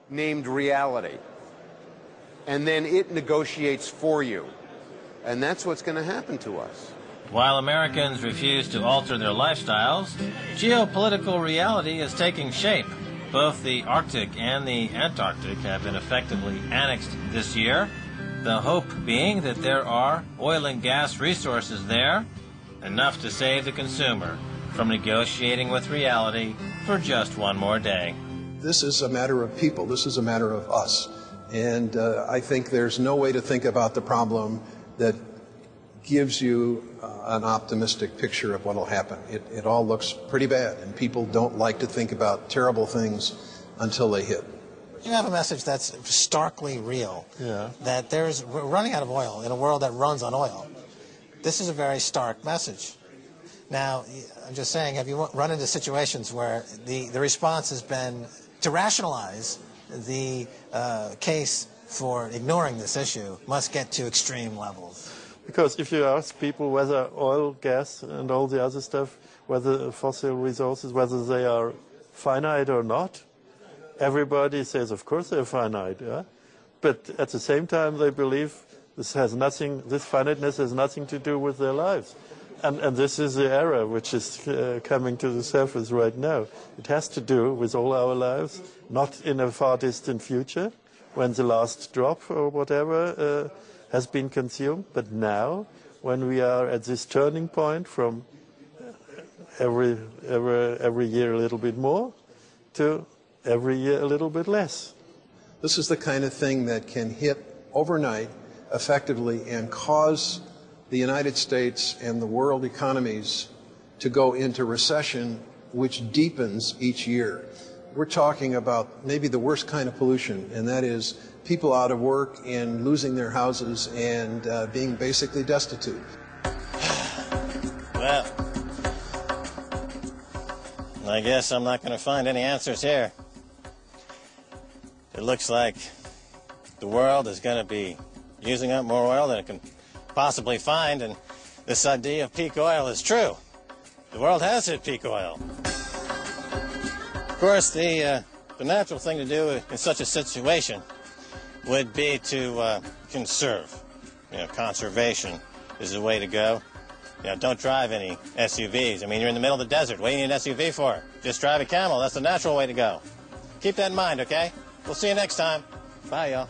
named reality. And then it negotiates for you. And that's what's going to happen to us. While Americans refuse to alter their lifestyles, geopolitical reality is taking shape. Both the Arctic and the Antarctic have been effectively annexed this year, the hope being that there are oil and gas resources there, enough to save the consumer from negotiating with reality for just one more day. This is a matter of people. This is a matter of us. And I think there's no way to think about the problem that gives you an optimistic picture of what will happen. It all looks pretty bad, and people don't like to think about terrible things until they hit. You have a message that's starkly real, yeah. That we're running out of oil in a world that runs on oil. This is a very stark message. Now, I'm just saying, have you run into situations where the response has been to rationalize the case for ignoring this issue must get to extreme levels? Because if you ask people whether oil, gas, and all the other stuff, whether fossil resources, whether they are finite or not, everybody says, of course they're finite. Yeah? But at the same time, they believe this finiteness has nothing to do with their lives. And this is the error which is coming to the surface right now. It has to do with all our lives, not in a far distant future, when the last drop or whatever has been consumed, but now, when we are at this turning point from every year a little bit more to every year a little bit less. This is the kind of thing that can hit overnight effectively and cause the United States and the world economies to go into recession, which deepens each year. We're talking about maybe the worst kind of pollution, and that is people out of work and losing their houses and being basically destitute. Well, I guess I'm not going to find any answers here. It looks like the world is going to be using up more oil than it can possibly find, and this idea of peak oil is true. The world has hit peak oil. Of course, the natural thing to do in such a situation would be to conserve. Conservation is the way to go. Don't drive any SUVs. I mean, you're in the middle of the desert. What do you need an SUV for? Just drive a Camel. That's the natural way to go. Keep that in mind, okay? We'll see you next time. Bye, y'all.